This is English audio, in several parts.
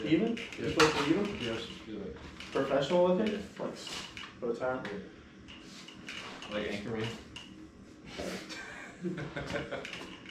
Even? Yeah. You're supposed to even? Yes. Good. Professional looking? Yeah. Like, for the time? Like Anchorman.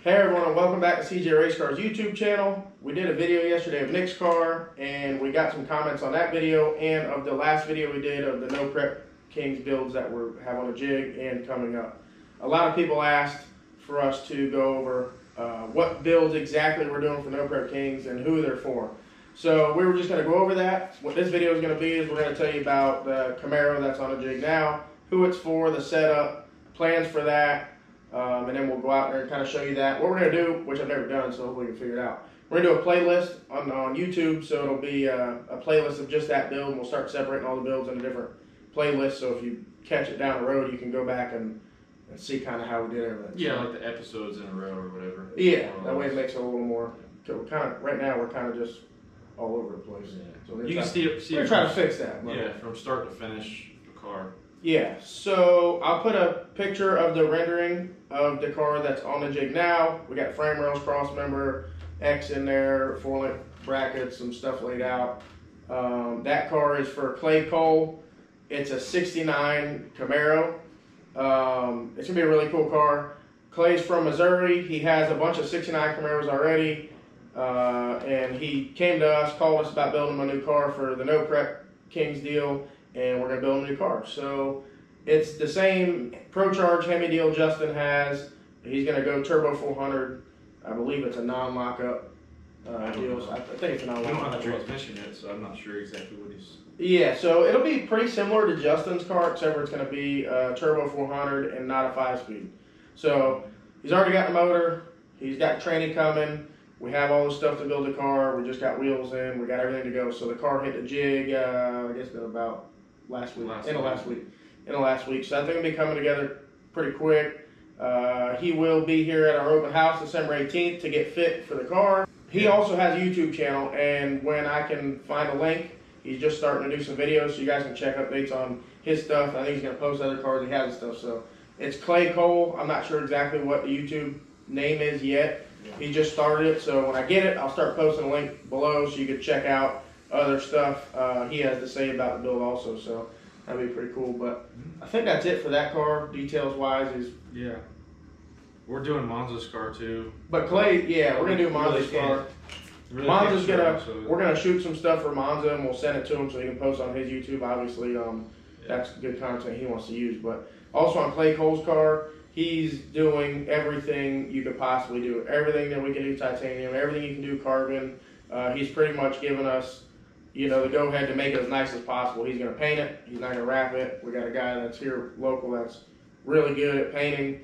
Hey everyone, and welcome back to CJ Race Cars YouTube channel. We did a video yesterday of Nick's car, and we got some comments on that video and of the last video we did of the No Prep Kings builds that we have on a jig and coming up. A lot of people asked for us to go over what builds exactly we're doing for No Prep Kings and who they're for. So we were just going to go over that. What this video is going to be is we're going to tell you about the Camaro that's on a jig now, who it's for, the setup, plans for that, and then we'll go out there and kind of show you that. What we're going to do, which I've never done, so hopefully we can figure it out. We're going to do a playlist on YouTube, so it'll be a playlist of just that build, and we'll start separating all the builds into different playlists, so if you catch it down the road, you can go back and see kind of how we did everything. Yeah, like the episodes in a row or whatever. Yeah, that way it makes it a little more, we're kind of, right now we're kind of just all over the place. Yeah. So You can see it. we're trying to fix that. Yeah, from start to finish the car. Yeah, so I'll put a picture of the rendering of the car that's on the jig now. We got frame rails, cross member, X in there, 4-link brackets, some stuff laid out. That car is for Clay Cole. It's a 69 Camaro. It's gonna be a really cool car. Clay's from Missouri. He has a bunch of 69 Camaros already. And he came to us, called us about building him a new car for the No Prep Kings deal, and we're going to build him a new car. So it's the same ProCharge Hemi deal Justin has. He's going to go turbo 400. I believe it's a non-lockup deal. So I think it's a non-lockup. We don't have the transmission yet, so I'm not sure exactly what he's... Yeah, so it'll be pretty similar to Justin's car, except for it's going to be a turbo 400 and not a 5-speed. So he's already got the motor. He's got training coming. We have all the stuff to build the car. We just got wheels in. We got everything to go. So the car hit the jig, I guess it's been about last week. In the last week. So I think it'll be coming together pretty quick. He will be here at our open house December 18th to get fit for the car. He also has a YouTube channel, and when I can find a link, he's just starting to do some videos, so you guys can check updates on his stuff. I think he's going to post other cars he has and stuff. So it's Clay Cole. I'm not sure exactly what the YouTube name is yet. He just started it, so when I get it, I'll start posting a link below so you can check out other stuff he has to say about the build also, so that'd be pretty cool. But I think that's it for that car, details-wise. Yeah. We're doing Monza's car, too. But Clay, yeah, we're going to do Monza's car. Really Monza's we're going to shoot some stuff for Monza, and we'll send it to him so he can post on his YouTube. Obviously, that's good content he wants to use. But also on Clay Cole's car, he's doing everything you could possibly do. Everything that we can do titanium, everything you can do carbon. He's pretty much given us, the go-ahead to make it as nice as possible. He's going to paint it. He's not going to wrap it. We got a guy that's here local that's really good at painting.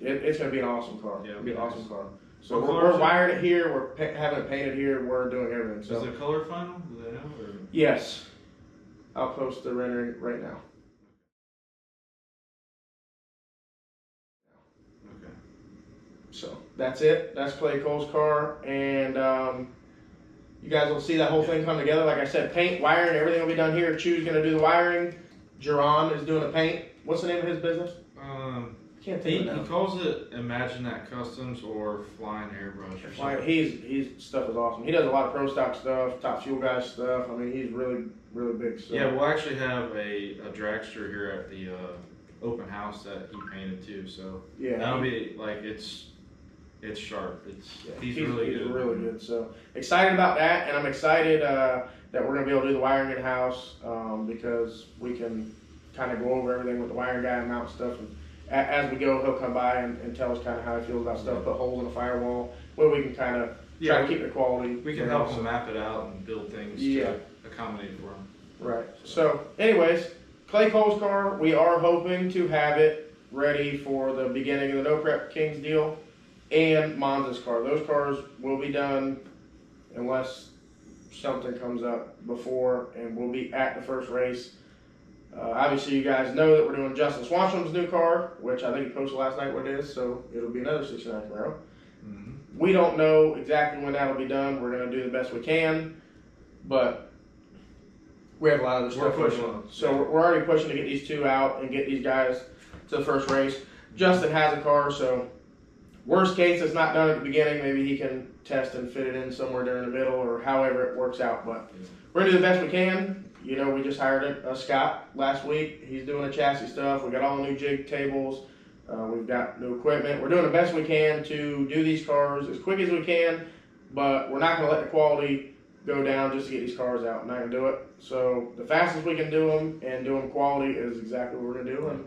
It's going to be an awesome car. Yeah, it'll be an awesome car. So what we're wiring it here. We're having it painted here. We're doing everything. So is the color final? Do they know? Or? Yes. I'll post the rendering right now. So that's it. That's Clay Cole's car, and you guys will see that whole thing come together. Like I said, paint, wiring, everything will be done here. Chu's going to do the wiring. Jerron is doing the paint. What's the name of his business? I can't think of it now. He calls it Imagine That Customs or Flying Airbrush or something. He's stuff is awesome. He does a lot of pro stock stuff, top fuel guys stuff. I mean, he's really, really big. So. Yeah, we'll actually have a dragster here at the open house that he painted too. So yeah, that'll be like it's sharp. He's really good. So excited about that, and I'm excited that we're gonna be able to do the wiring in house because we can kind of go over everything with the wiring guy and mount stuff. And as we go, he'll come by and tell us kind of how he feels about stuff. Put holes in the firewall where we can kind of try to keep the quality. We can help him map it out and build things to accommodate for him. Right. So, anyways, Clay Cole's car, we are hoping to have it ready for the beginning of the No Prep Kings deal, and Monza's car. Those cars will be done unless something comes up before, and we'll be at the first race. Obviously, you guys know that we're doing Justin Swansham's new car, which I think he posted last night what it is, so it'll be another 69 Camaro. We don't know exactly when that'll be done. We're going to do the best we can, but we have a lot of stuff pushing. So we're already pushing to get these two out and get these guys to the first race. Justin has a car, so Worst case, it's not done at the beginning. Maybe he can test and fit it in somewhere during the middle or however it works out. But we're gonna do the best we can. You know, we just hired a Scott last week. He's doing the chassis stuff. We got all the new jig tables. We've got new equipment. We're doing the best we can to do these cars as quick as we can, but we're not gonna let the quality go down just to get these cars out. I'm not gonna do it. So the fastest we can do them and do them quality is exactly what we're gonna do. And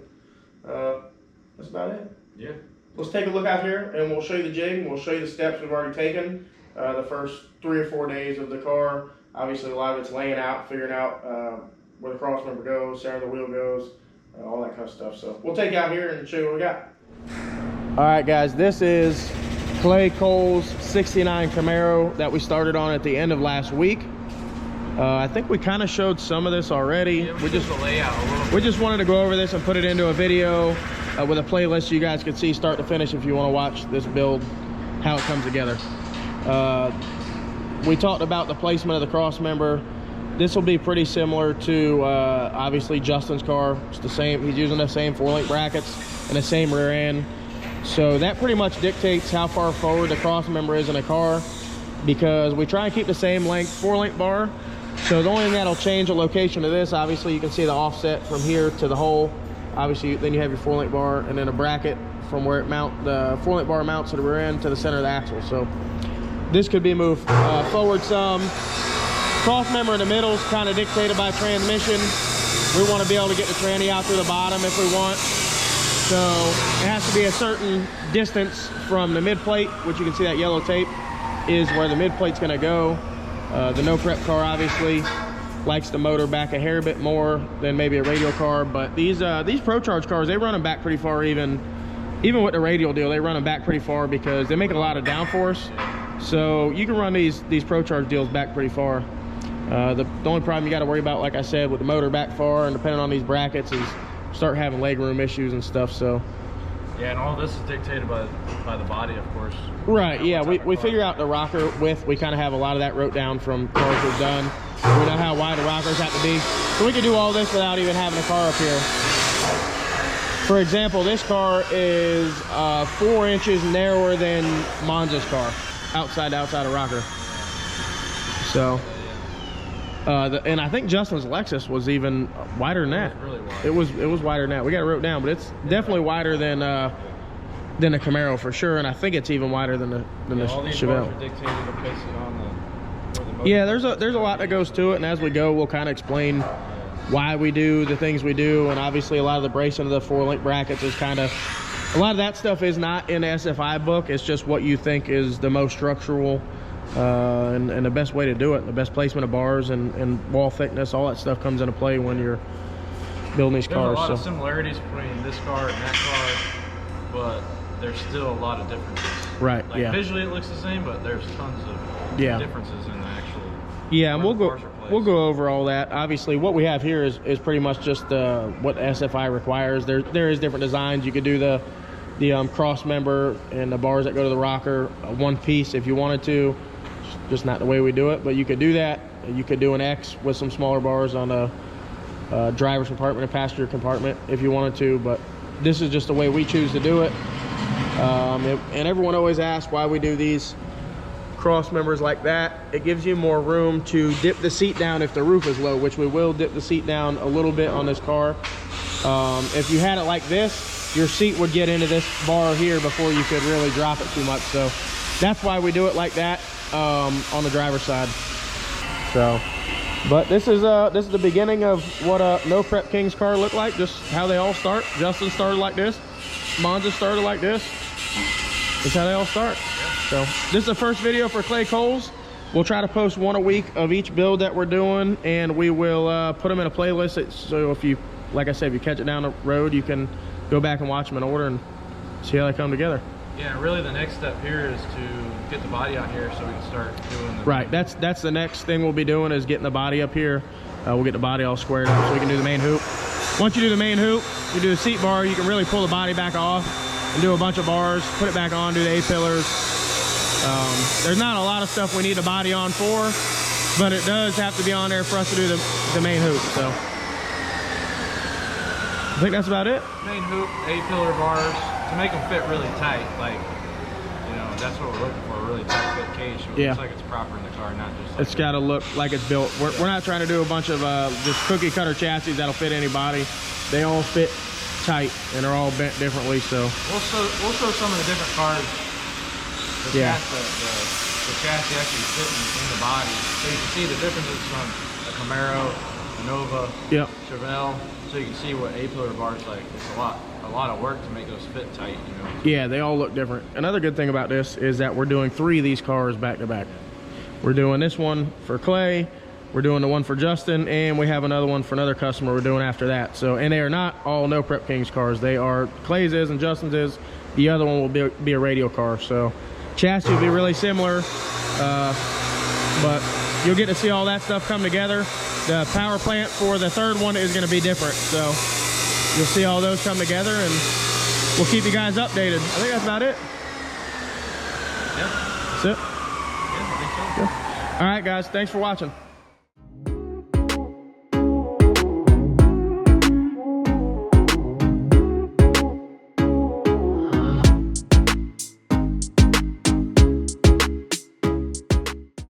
that's about it. Yeah. Let's take a look out here and we'll show you the jig and we'll show you the steps we've already taken. The first 3 or 4 days of the car. Obviously a lot of it's laying out, figuring out where the cross member goes, center of the wheel goes, all that kind of stuff. So we'll take you out here and show you what we got. All right guys, this is Clay Cole's 69 Camaro that we started on at the end of last week. I think we kind of showed some of this already. Yeah, we just the layout a little bit. We just wanted to go over this and put it into a video with a playlist so you guys can see start to finish if you want to watch this build, how it comes together. We talked about the placement of the cross member. This will be pretty similar to obviously Justin's car. It's the same, he's using the same 4-link brackets and the same rear end. So that pretty much dictates how far forward the cross member is in a car, because we try and keep the same length 4-link bar. So the only thing that'll change the location of this, obviously you can see the offset from here to the hole. Obviously then you have your 4-link bar and then a bracket from where the 4-link bar mounts to the rear end to the center of the axle. So this could be moved forward some. Cross member in the middle is kind of dictated by transmission. We want to be able to get the tranny out through the bottom if we want. So it has to be a certain distance from the mid plate, which you can see that yellow tape is where the mid plate's going to go. The no prep car obviously likes the motor back a hair bit more than maybe a radial car, but these Pro Charge cars, they run them back pretty far. Even with the radial deal, they run them back pretty far because they make a lot of downforce. So you can run these Pro Charge deals back pretty far. The only problem you got to worry about, like I said, with the motor back far and depending on these brackets, is start having leg room issues and stuff. So yeah, and all this is dictated by the body, of course. Right, yeah, we figure out the rocker width. We kind of have a lot of that wrote down from cars we've done. We know how wide the rockers have to be. So we can do all this without even having a car up here. For example, this car is 4 inches narrower than Monza's car, outside of rocker. So, and I think Justin's Lexus was even wider than that. Really wide. It was wider than that. We got it wrote down, but it's definitely wider than the Camaro for sure, and I think it's even wider than the all these Chevelle. bars are dictated to place it on where the motor. Yeah, there's a lot that goes to it, and as we go, we'll kind of explain why we do the things we do, and obviously a lot of the bracing of the 4-link brackets is kind of, a lot of that stuff is not in the SFI book. It's just what you think is the most structural and the best way to do it. The best placement of bars and wall thickness, all that stuff comes into play when you're building these cars. There's a lot of similarities between this car and that car, but there's still a lot of differences. Right, like yeah. Visually it looks the same, but there's tons of differences in the actual. Yeah, and we'll go over all that. Obviously, what we have here is pretty much just what SFI requires. There is different designs. You could do the cross member and the bars that go to the rocker one piece if you wanted to. Just not the way we do it, but you could do that. You could do an X with some smaller bars on a driver's compartment and passenger compartment if you wanted to, but this is just the way we choose to do it. And everyone always asks why we do these cross members like that. It gives you more room to dip the seat down if the roof is low, which we will dip the seat down a little bit on this car. If you had it like this, your seat would get into this bar here before you could really drop it too much. So that's why we do it like that on the driver's side. So, but this is the beginning of what a No Prep Kings car looked like, just how they all start. Justin started like this, Monza started like this. That's how they all start. So this is the first video for Clay Cole's. We'll try to post one a week of each build that we're doing, and we will put them in a playlist. So if you, like I said, if you catch it down the road, you can go back and watch them in order and see how they come together. Yeah, really the next step here is to get the body out here so we can start doing the... Right, that's the next thing we'll be doing, is getting the body up here. We'll get the body all squared up so we can do the main hoop. Once you do the main hoop, you do the seat bar, you can really pull the body back off and do a bunch of bars, put it back on, do the A-pillars. There's not a lot of stuff we need the body on for, but it does have to be on there for us to do the main hoop. So I think that's about it. Main hoop, A-pillar bars, to make them fit really tight. Like that's what we're looking for, a really tight fit cage. So it looks like it's proper in the car, not just like it's got to look like it's built. We're not trying to do a bunch of just cookie cutter chassis that'll fit anybody. They all fit tight and are all bent differently. So we'll show some of the different cars. The chassis actually fitting in the body, so you can see the differences from a Camaro, a Nova, Chevelle. So you can see what A-pillar bar's like. It's a lot of work to make those fit tight, you know. Yeah, they all look different. Another good thing about this is that we're doing 3 of these cars back to back. We're doing this one for Clay, we're doing the one for Justin, and we have another one for another customer we're doing after that. So, and they are not all No Prep Kings cars. They are, Clay's is and Justin's is. The other one will be a radial car. So chassis will be really similar, but you'll get to see all that stuff come together. The power plant for the third one is going to be different, so you'll see all those come together, and we'll keep you guys updated. I think that's about it. Yep. That's it. Yeah, I think so. Yeah. All right, guys. Thanks for watching.